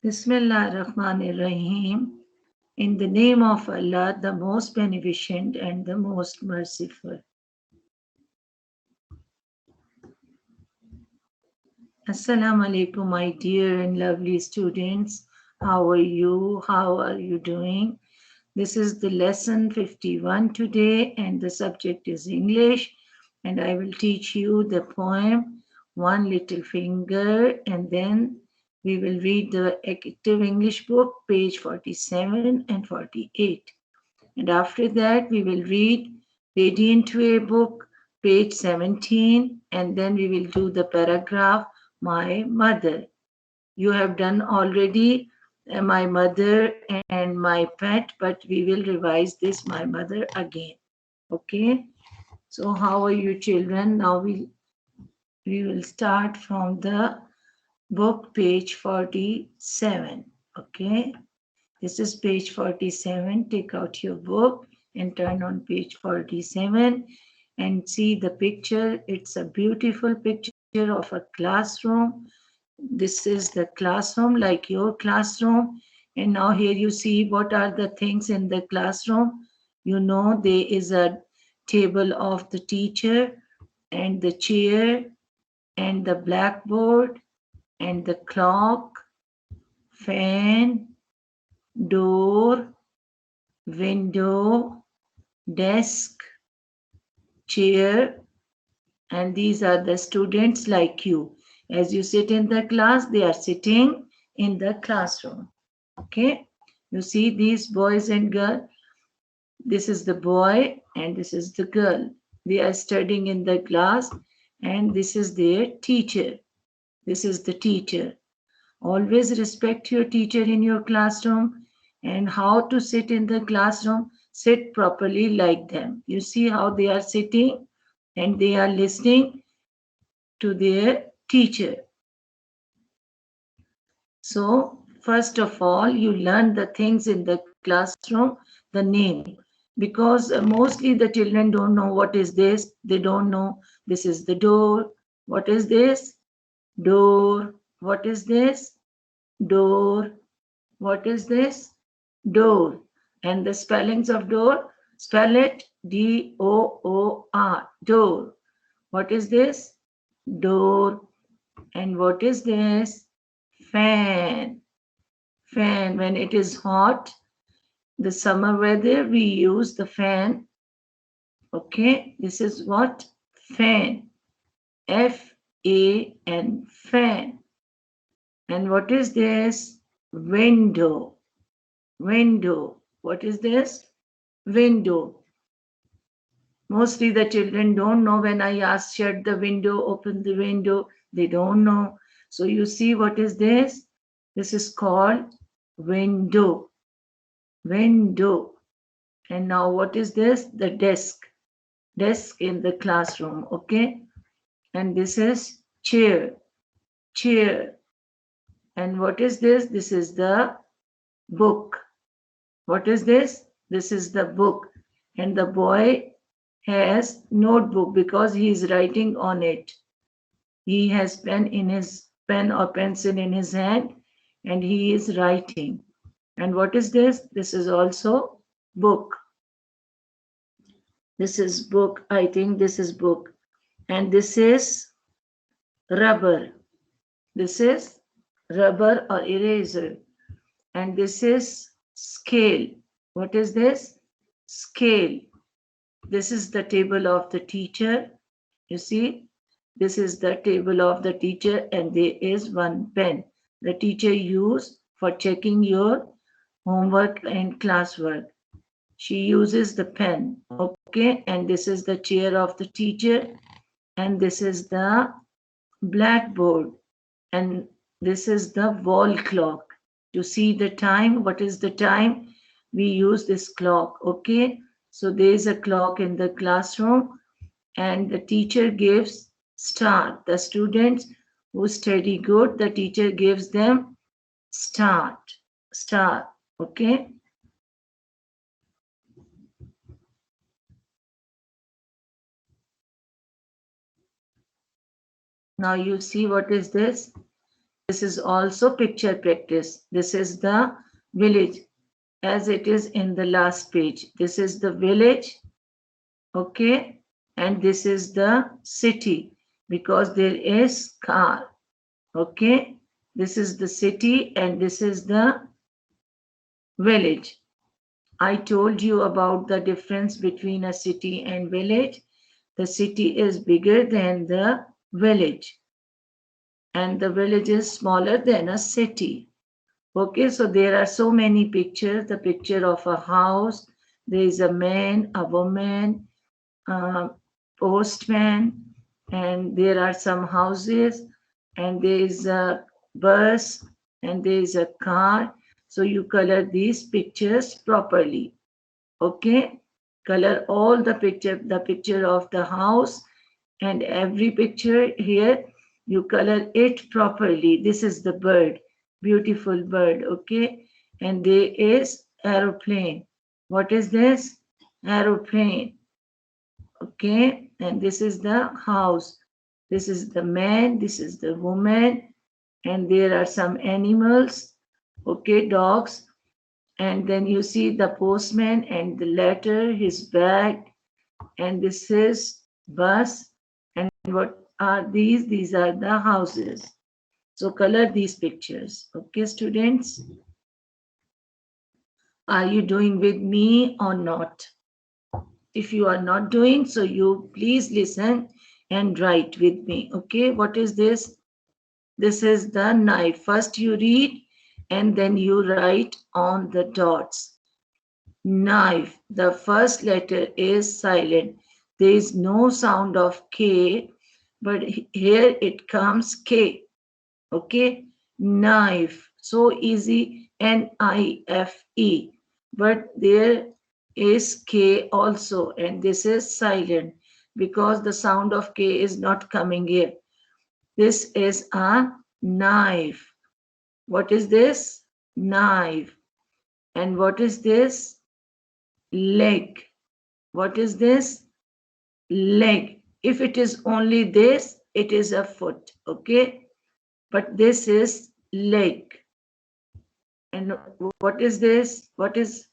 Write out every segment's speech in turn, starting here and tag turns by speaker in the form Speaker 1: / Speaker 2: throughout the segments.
Speaker 1: Bismillah ar-Rahman ar-Rahim. In the name of Allah, the most beneficent and the most merciful. Assalamu alaikum, my dear and lovely students. How are you? How are you doing? This is the lesson 51 today, and the subject is English. And I will teach you the poem One Little Finger, and then we will read the active English book, page 47 and 48. And after that, we will read Radiant Way book, page 17, and then we will do the paragraph, My Mother. You have done already My Mother and My Pet, but we will revise this My Mother again. Okay? So how are you children? Now we will start from the book, page 47. Okay? This is page 47. Take out your book and turn on page 47 and see the picture. It's a beautiful picture of a classroom. This is the classroom, like your classroom. And now here you see what are the things in the classroom. You know, there is a table of the teacher and the chair and the blackboard and the clock, fan, door, window, desk, chair, and these are the students like you. As you sit in the class, they are sitting in the classroom. Okay, you see these boys and girls. This is the boy and this is the girl. They are studying in the class, and this is their teacher. This is the teacher. Always respect your teacher in your classroom, and how to sit in the classroom. Sit properly like them. You see how they are sitting and they are listening to their teacher. So, first of all, you learn the things in the classroom, the name, because mostly the children don't know what is this. They don't know this is the door. What is this? Door. What is this? Door. What is this? Door. And the spellings of door, spell it D-O-O-R. Door. What is this? Door. And what is this? Fan. Fan. When it is hot, the summer weather, we use the fan. Okay, this is what? Fan. F-A-N. Fan. And what is this? Window. Window. What is this? Window. Mostly the children don't know. When I ask, shut the window, open the window, they don't know. So you see what is this? This is called window. Window. And now what is this? The desk. Desk in the classroom. Okay. And this is chair. Chair. And what is this? This is the book. What is this? This is the book. And the boy has notebook because he is writing on it. He has pen or pencil in his hand, and he is writing. And what is this? This is also book. This is book. I think this is book. And this is rubber. This is rubber or eraser. And this is scale. What is this? Scale. This is the table of the teacher. You see, this is the table of the teacher, and there is one pen the teacher used for checking your homework and classwork. She uses the pen. Okay, and this is the chair of the teacher, and this is the blackboard, and this is the wall clock. To see the time, what is the time? We use this clock. Okay, so there is a clock in the classroom, and the teacher gives star. The students who study good, the teacher gives them star. Okay. Now you see what is this? This is also picture practice. This is the village as it is in the last page. This is the village, okay, and this is the city because there is car, okay. This is the city and this is the village. I told you about the difference between a city and village. The city is bigger than the village and the village is smaller than a city. Okay, so there are so many pictures. The picture of a house, there is a man, a woman, a postman, and there are some houses, and there is a bus, and there is a car. So you color these pictures properly. Okay, color all the picture of the house, and every picture here you color it properly. This is the bird, beautiful bird, okay, and there is aeroplane. What is this? Aeroplane, okay, and this is the house. This is the man, this is the woman, and there are some animals, okay, dogs, and then you see the postman and the letter, his bag, and this is bus. And what are these? These are the houses. So color these pictures. Okay, students, are you doing with me or not? If you are not doing, so you please listen and write with me. Okay, what is this? This is the knife. First you read and then you write on the dots. Knife. The first letter is silent. There is no sound of K, but here it comes K. Okay, knife. So easy, N-I-F-E. But there is K also, and this is silent because the sound of K is not coming here. This is a knife. What is this? Knife. And what is this? Leg. What is this? Leg. If it is only this, it is a foot, okay? But this is leg. And what is this? What is,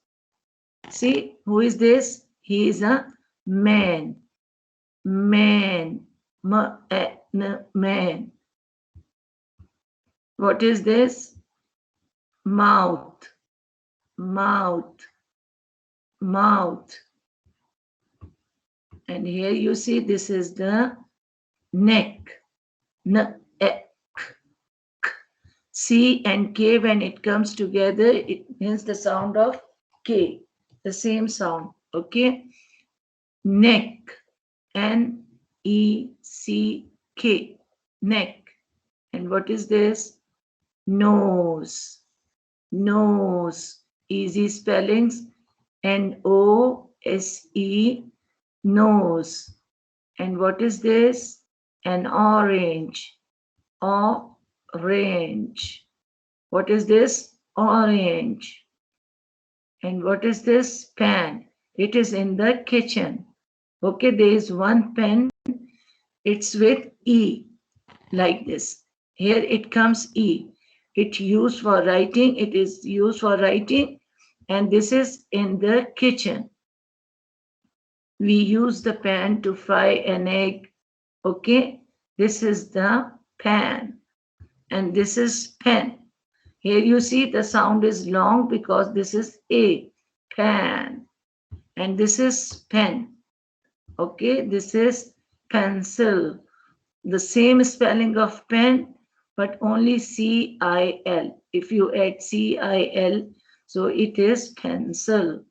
Speaker 1: see, who is this? He is a man. Man. Man. What is this? Mouth. Mouth. Mouth. And here you see this is the neck. C and K, when it comes together, it means the sound of K, the same sound, okay? Neck, N-E-C-K, neck. And what is this? Nose, nose, easy spellings, N-O-S-E, nose. And what is this? An orange, orange. What is this? Orange. And what is this? Pan. It is in the kitchen. Okay, there is one pen. It's with E, like this. Here it comes E. It's used for writing. It is used for writing. And this is in the kitchen. We use the pan to fry an egg. Okay, this is the pan. And this is pen. Here you see the sound is long because this is A, pan. And this is pen. Okay, this is pencil. The same spelling of pen, but only C-I-L. If you add C-I-L, so it is pencil.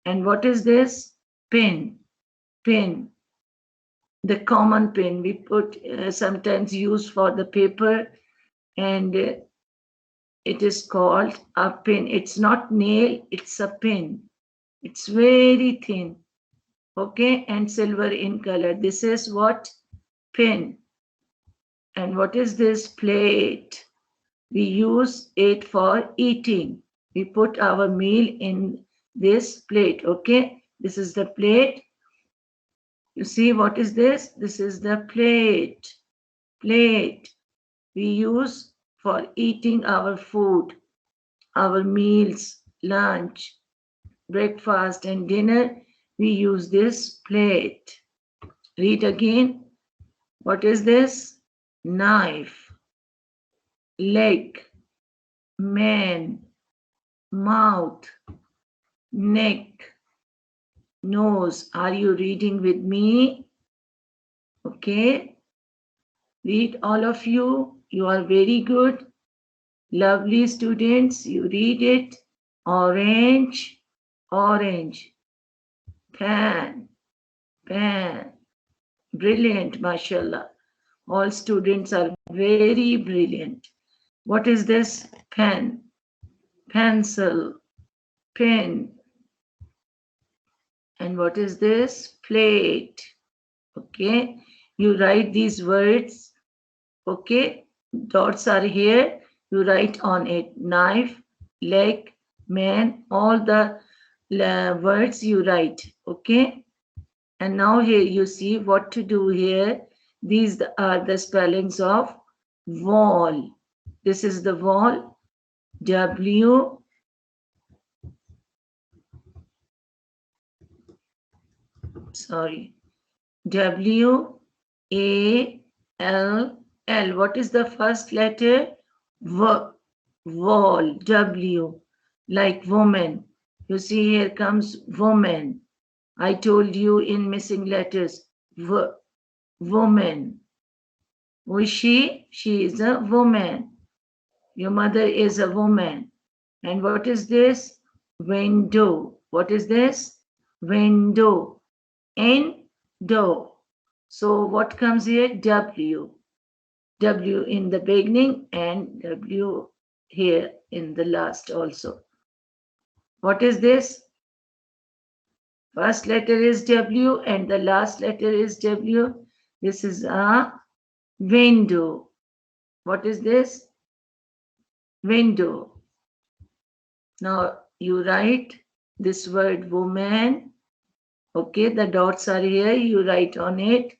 Speaker 1: And what is this? Pin. Pin. The common pin we put sometimes used for the paper, and it is called a pin. It's not nail, it's a pin. It's very thin, okay, and silver in color. This is what? Pin. And what is this? Plate. We use it for eating. We put our meal in this plate, okay? This is the plate. You see what is this? This is the plate. Plate. We use for eating our food, our meals, lunch, breakfast, and dinner. We use this plate. Read again. What is this? Knife, leg, man, mouth, neck, nose. Are you reading with me? Okay. Read all of you. You are very good. Lovely students. You read it. Orange, orange. Pan, pan. Brilliant, mashallah. All students are very brilliant. What is this? Pen, pencil, pen. And what is this? Plate. Okay. You write these words. Okay. Dots are here. You write on it. Knife, leg, man, all the words you write. Okay. And now here you see what to do here. These are the spellings of wall. This is the wall. W, sorry, W, A, L, L. What is the first letter? W, wall, W, like woman. You see here comes woman. I told you in missing letters, woman. Who is she? She is a woman. Your mother is a woman. And what is this? Window. What is this? Window. Do. So what comes here? W. W in the beginning and W here in the last also. What is this? First letter is W and the last letter is W. This is a window. What is this? Window. Now you write this word woman. Okay, the dots are here. You write on it.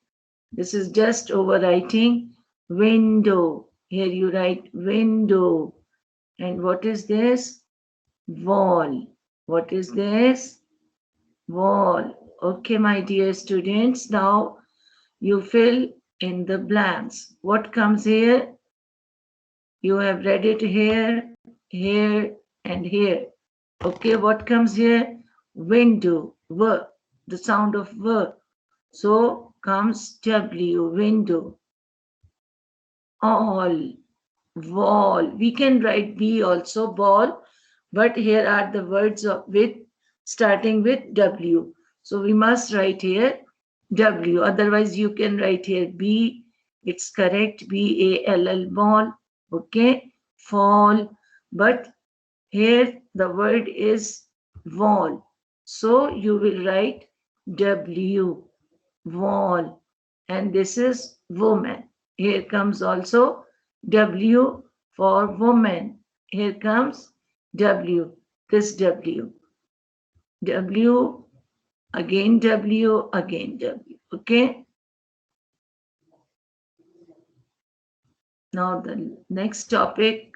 Speaker 1: This is just overwriting. Window. Here you write window. And what is this? Wall. What is this? Wall. Okay, my dear students. Now you fill in the blanks. What comes here? You have read it here, here, and here. Okay, what comes here? Window, W, the sound of W. So comes W, window. All, wall. We can write B also, ball, but here are the words of with starting with W. So we must write here W. Otherwise, you can write here B. It's correct. B-A-L-L, ball. Okay, fall. But here the word is wall. So you will write W, wall. And this is woman. Here comes also W for woman. Here comes W, this W. W, again W, again W. Okay. Now the next topic.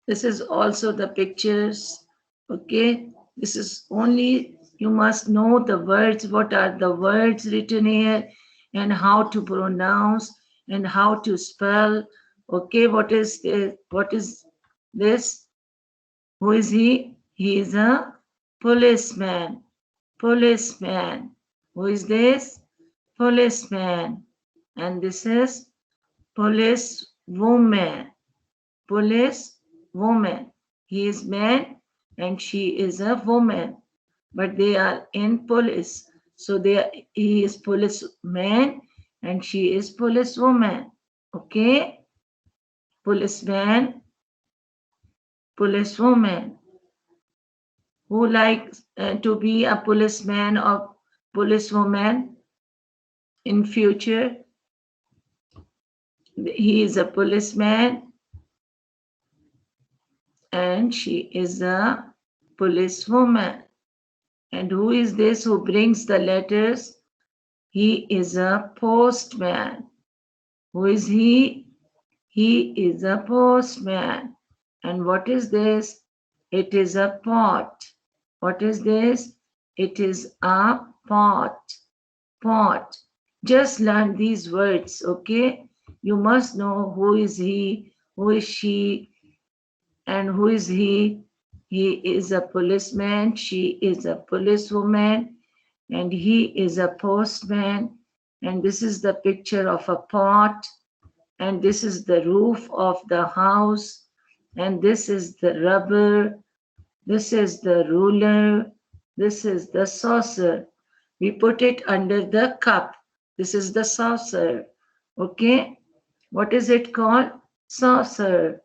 Speaker 1: This is also the pictures. Okay. This is only, you must know the words, what are the words written here and how to pronounce and how to spell. Okay, what is this? Who is he? He is a policeman. Policeman. Who is this? Policeman. And this is police woman. Police woman. He is man and she is a woman. But they are in police. So he is policeman and she is policewoman. Okay? Policeman, policewoman. Who likes to be a policeman or policewoman in future? He is a policeman and she is a policewoman. And who is this who brings the letters? He is a postman. Who is he? He is a postman. And what is this? It is a pot. What is this? It is a pot. Pot. Just learn these words, okay? You must know who is he, who is she, and who is he. He is a policeman, she is a policewoman, and he is a postman. And this is the picture of a pot, and this is the roof of the house, and this is the rubber, this is the ruler, this is the saucer. We put it under the cup. This is the saucer. Okay? What is it called? Saucer.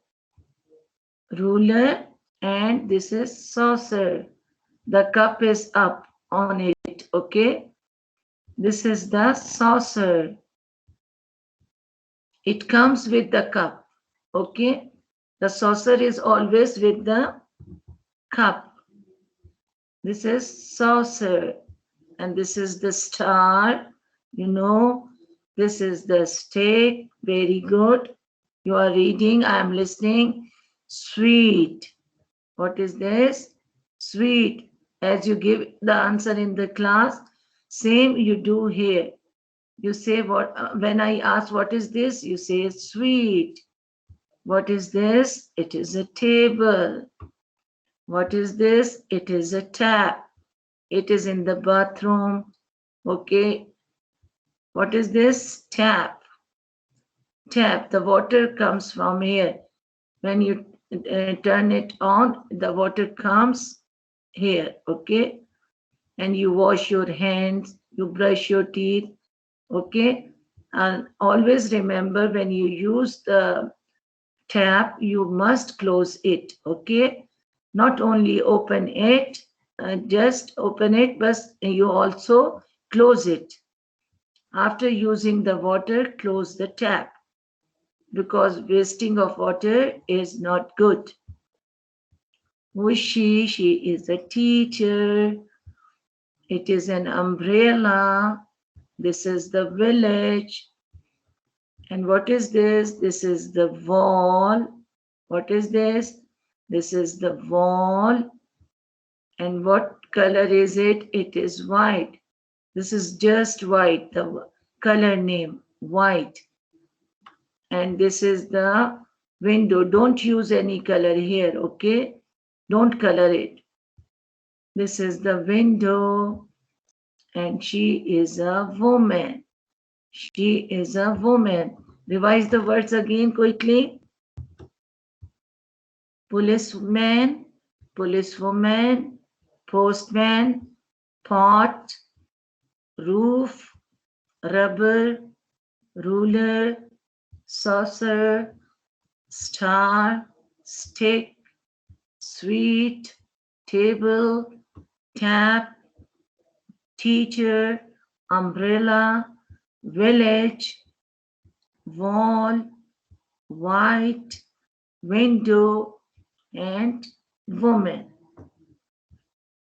Speaker 1: Ruler, and this is saucer. The cup is up on it. Okay? This is the saucer. It comes with the cup. Okay? The saucer is always with the cup. This is saucer. And this is the star. You know, this is the steak. Very good. You are reading. I am listening. Sweet. What is this? Sweet. As you give the answer in the class, same you do here. You say what, when I ask what is this, you say sweet. What is this? It is a table. What is this? It is a tap. It is in the bathroom. Okay. What is this? Tap. Tap. The water comes from here. When you turn it on, the water comes here. Okay. And you wash your hands, you brush your teeth. Okay. And always remember, when you use the tap, you must close it. Okay. Not only open it, just open it, but you also close it. After using the water, close the tap, because wasting of water is not good. Who is she? She is a teacher. It is an umbrella. This is the village. And what is this? This is the wall. What is this? This is the wall. And what color is it? It is white. This is just white, the color name, white. And this is the window. Don't use any color here, okay? Don't color it. This is the window, and she is a woman. She is a woman. Revise the words again quickly. Policeman, policewoman, postman, pot, roof, rubber, ruler, saucer, star, stick, sweet, table, tap, teacher, umbrella, village, wall, white, window, and woman.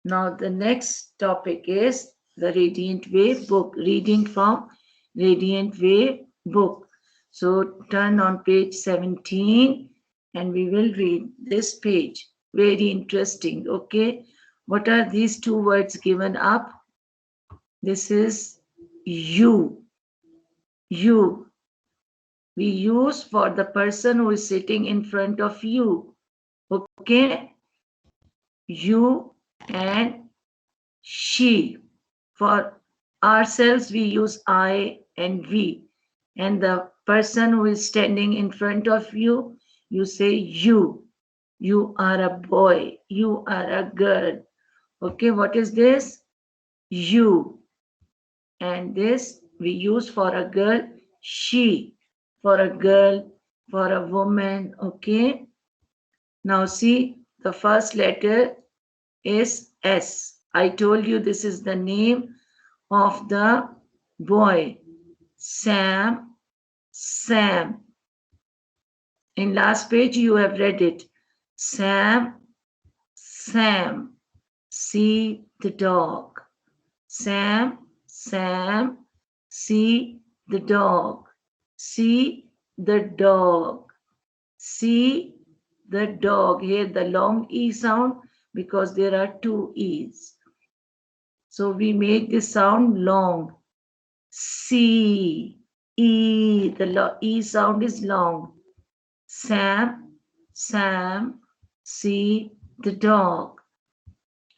Speaker 1: Now the next topic is the Radiant Wave book, reading from Radiant Wave book. So turn on page 17 and we will read this page. Very interesting. Okay. What are these two words given up? This is you. You. We use for the person who is sitting in front of you. Okay. You and she. For ourselves, we use I and we. And the person who is standing in front of you, you say you. You are a boy. You are a girl. Okay, what is this? You. And this we use for a girl, she. For a girl, for a woman. Okay. Now see, the first letter is S. I told you this is the name of the boy. Sam, Sam. In last page you have read it. Sam, Sam. See the dog. Sam, Sam. See the dog. See the dog. See the dog. Here the long E sound because there are two E's. So we make this sound long. C, E, the E sound is long. Sam, Sam, see the dog.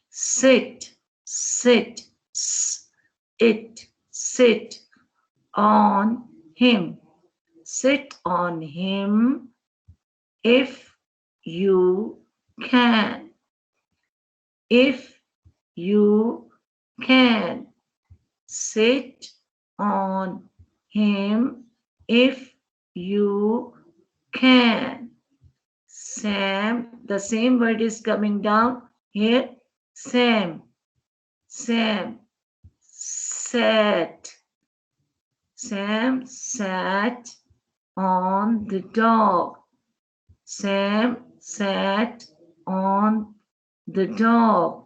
Speaker 1: Sit, sit, it, sit on him. Sit on him if you can. If you can. Sit on him if you can. Sam, the same word is coming down here. Sam, Sam, sat. Sam sat on the dog. Sam sat on the dog.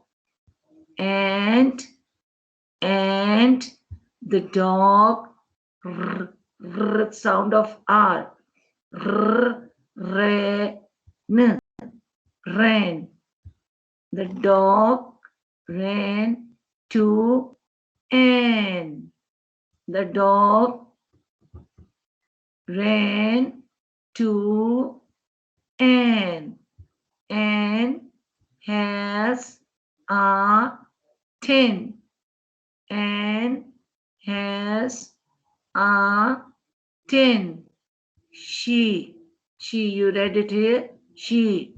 Speaker 1: And the dog, sound of R, ran. The dog ran to Anne. The dog ran to Anne. Anne has a tin. Anne has a tin. She, you read it here? She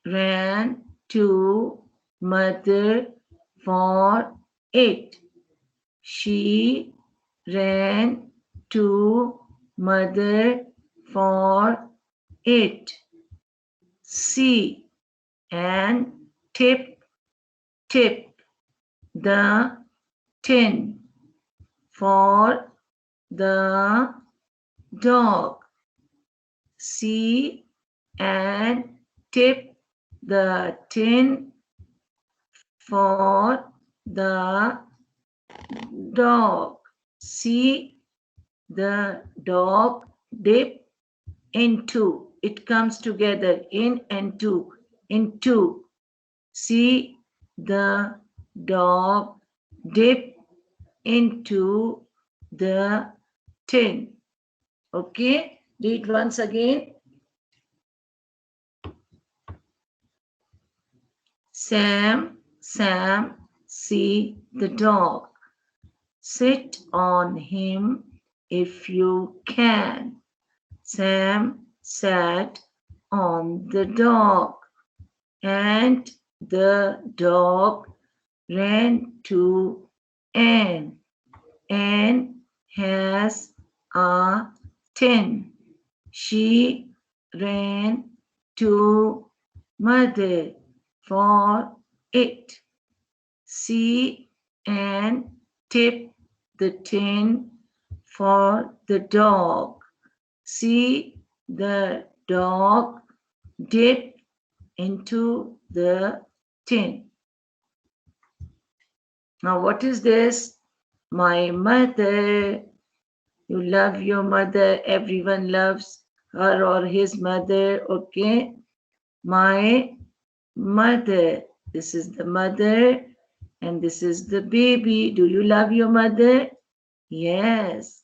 Speaker 1: ran to mother for it. She ran to mother for it. See and tip the tin for the dog. See and tip the tin for the dog. See the dog dip into. It comes together, in and to, into. See the dog dip into the tin. Okay, read once again. Sam, see the dog. Sit on him if you can. Sam sat on the dog, and the dog ran to Anne. Anne has a tin. She ran to mother for it. See and tip the tin for the dog. See the dog dip into the tin. Now what is this? My mother. You love your mother. Everyone loves her or his mother. Okay. My mother. This is the mother and this is the baby. Do you love your mother? Yes.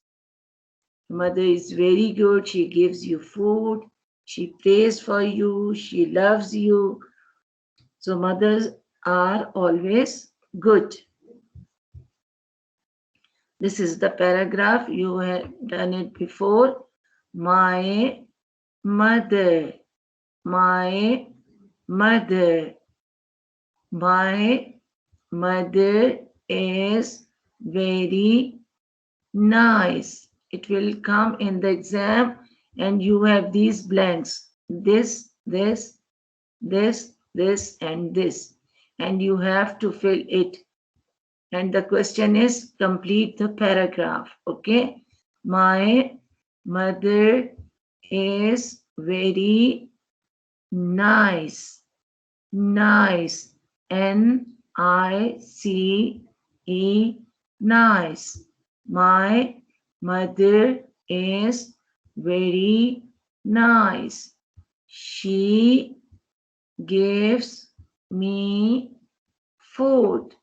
Speaker 1: Mother is very good. She gives you food. She prays for you. She loves you. So mothers are always good. This is the paragraph. You have done it before. My mother. My mother. My mother is very nice. It will come in the exam and you have these blanks. This, this, this, this, and this. And you have to fill it. And the question is complete the paragraph. Okay. My mother is very nice. Nice. Nice. Nice. My mother is very nice. She gives me food.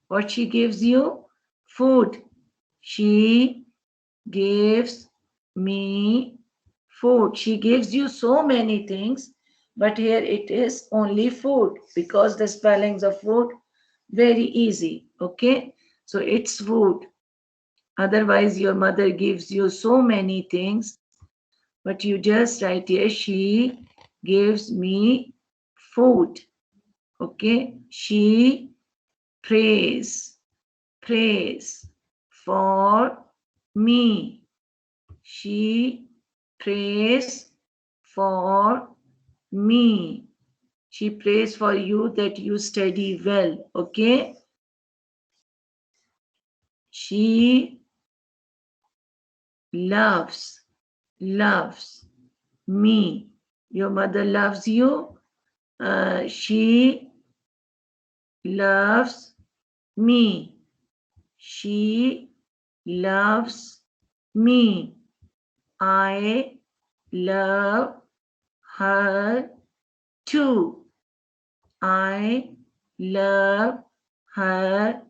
Speaker 1: What she gives you? Food. She gives me food. She gives you so many things, but here it is only food because the spellings of food very easy. Okay, so it's food. Otherwise, your mother gives you so many things, but you just write here, she gives me food. Okay, she prays for me. She prays for me. She prays for you that you study well. Okay. She loves me. Your mother loves you. She loves me. She loves me. I love her too. I love her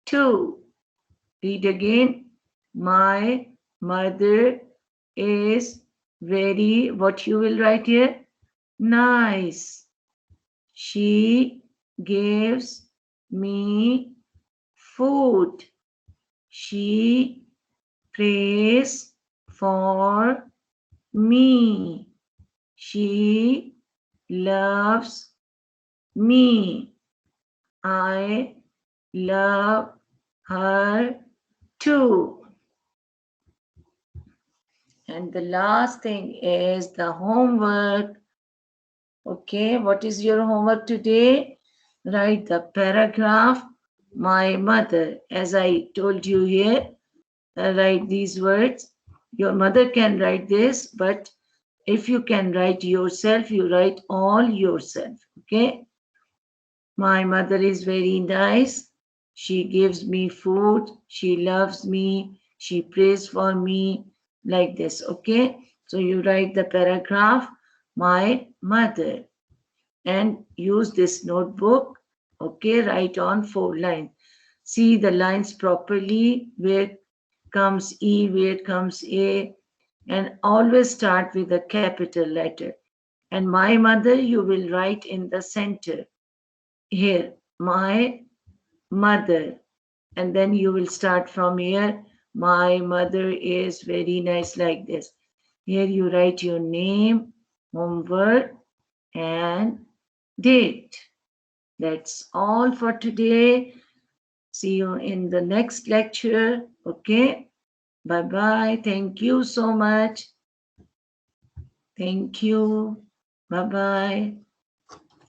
Speaker 1: too. Read again. My mother is very, what you will write here? Nice. She gives me food. She prays for me. She loves me. I love her too. And the last thing is the homework. Okay, what is your homework today? Write the paragraph, my mother. As I told you here, write these words. Your mother can write this, but if you can write yourself, you write all yourself. Okay. My mother is very nice. She gives me food. She loves me. She prays for me, like this. Okay. So you write the paragraph, my mother, and use this notebook. Okay. Write on 4 lines. See the lines properly, where comes E, where comes A, and always start with a capital letter. And my mother, you will write in the center. Here, my mother. And then you will start from here. My mother is very nice, like this. Here you write your name, homework, and date. That's all for today. See you in the next lecture. Okay. Bye bye. Thank you so much. Thank you. Bye bye.